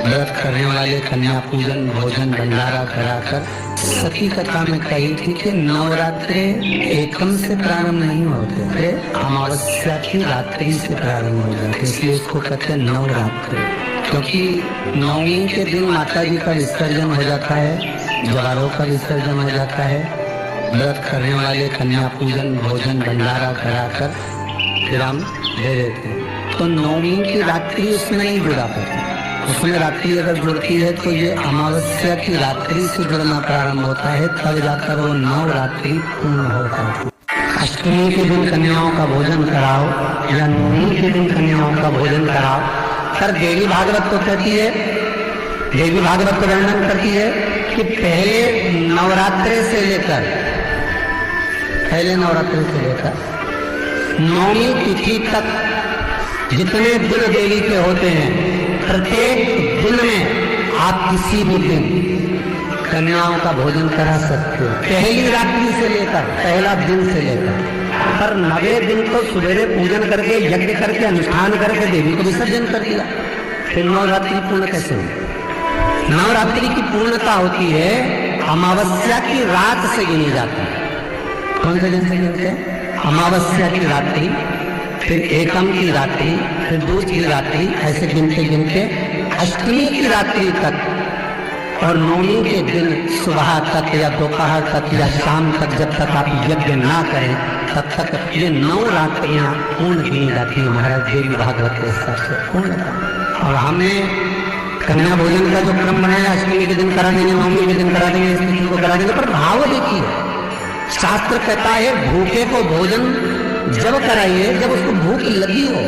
व्रत करने वाले कन्या पूजन भोजन भंडारा कराकर सती कथा में कही थी कि नवरात्रे एकम से प्रारंभ नहीं होते थे, अमावस्या की रात्रि से प्रारंभ हो जाते, इसलिए इसको कहते हैं नवरात्रि। क्योंकि नवमी के दिन माता जी का विसर्जन हो जाता है, जवारों का विसर्जन हो जाता है। व्रत करने वाले कन्या पूजन भोजन भंडारा कराकर विराम दे देते हैं। तो नवमी की रात्रि उसमें नहीं जुड़ा करती, उसमें रात्रि अगर जुड़ती है तो ये अमावस्या की रात्रि से जुड़ना प्रारंभ होता है, तब जाकर वो नवरात्रि पूर्ण होता है। अष्टमी के दिन कन्याओं का भोजन कराओ या नवमी के दिन कन्याओं का भोजन कराओ। पर देवी भागवत तो कहती है, देवी भागवत तो वर्णन करती है कि पहले नवरात्रि से लेकर नौवीं तिथि तक जितने दिन देवी के होते हैं, प्रत्येक दिन में आप किसी भी दिन कन्याओं का भोजन करा सकते हो, पहली रात्रि से लेकर पहला दिन से लेकर। पर 9वें दिन को सवेरे पूजन करके यज्ञ करके अनुष्ठान करके देवी को विसर्जन कर दिया, फिर नवरात्रि पूर्ण कैसे हुई? नवरात्रि की पूर्णता होती है अमावस्या की रात से गिनी जाती है। कौन से दिन से गिनते हैं? अमावस्या की रात्रि, फिर एकम की रात्रि, फिर दूसरी रात्रि, ऐसे गिनते गिनते अष्टमी की रात्रि तक और नौमी के दिन सुबह तक या दोपहर तक या शाम तक, जब तक आप यज्ञ ना करें तब तक ये 9 रात्रियां पूर्ण गिनी जाती है महाराज देवी भागवत के हिसाब से पूर्णता। और हमने कन्या भोजन का जो क्रम बनाया, अष्टमी के दिन करा देंगे, नौमी के दिन करा देंगे, इस तिथि को करा देंगे, पर भाव देखिए, शास्त्र कहता है भूखे को भोजन जब कराइए जब उसको भूख लगी हो,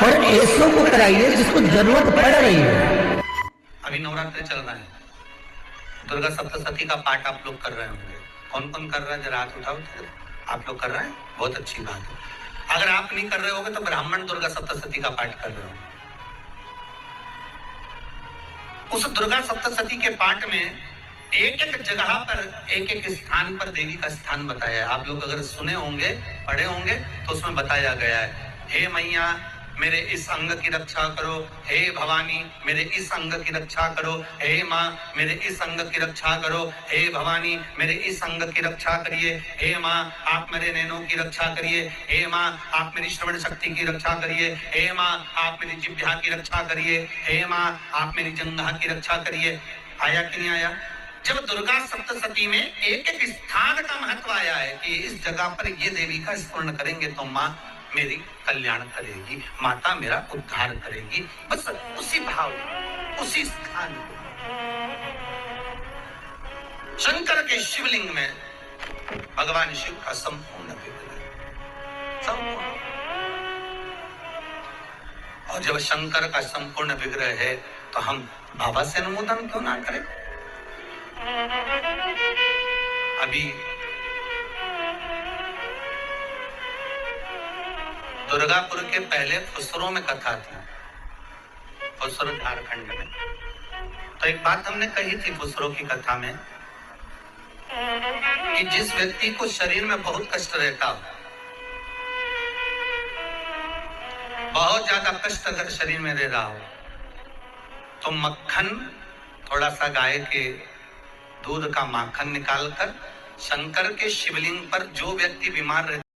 और ऐसों को कराइए जिसको जरूरत पड़ रही है। अभी नवरात्रि चल रहा है, दुर्गा सप्तशती का पाठ आप लोग कर रहे होंगे। कौन कौन कर रहा है जरा हाथ उठाओ। आप लोग कर रहे हैं, बहुत अच्छी बात है। अगर आप नहीं कर रहे होगे तो ब्राह्मण दुर्गा सप्तशती का पाठ कर रहे हो। उस दुर्गा सप्तशती के पाठ में एक एक जगह पर एक एक स्थान पर देवी का स्थान बताया है। आप लोग अगर सुने होंगे पढ़े होंगे तो उसमें बताया गया है, हे मैया मेरे इस अंग की रक्षा करो, हे भवानी मेरे इस अंग की रक्षा करो, हे माँ मेरे इस अंग की रक्षा करो, हे भवानी मेरे इस अंग की रक्षा करिए, हे माँ आप मेरे नैनों की रक्षा करिए, हे माँ आप मेरी श्रवण शक्ति की रक्षा करिए, हे माँ आप मेरी जिह्वा की रक्षा करिए, हे माँ आप मेरी जंघा की रक्षा करिए। आया कि नहीं आया? जब दुर्गा सप्तशती में एक एक स्थान का महत्व आया है कि इस जगह पर ये देवी का स्मरण करेंगे तो माँ मेरी कल्याण करेगी, माता मेरा उद्धार करेगी, बस उसी भाव उसी स्थान शंकर के शिवलिंग में भगवान शिव का संपूर्ण विग्रह, संपूर्ण। और जब शंकर का संपूर्ण विग्रह है तो हम बाबा से अनुमोदन क्यों ना करें? अभी दुर्गापुर के पहले फुसरों में कथा थी, फुसरो झारखंड में। तो एक बात हमने कही थी फुसरों की कथा में कि जिस व्यक्ति को शरीर में बहुत कष्ट रहता हो, बहुत ज्यादा कष्ट अगर शरीर में रह रहा हो, तो मक्खन थोड़ा सा गाय के दूध का माखन निकालकर शंकर के शिवलिंग पर जो व्यक्ति बीमार रहता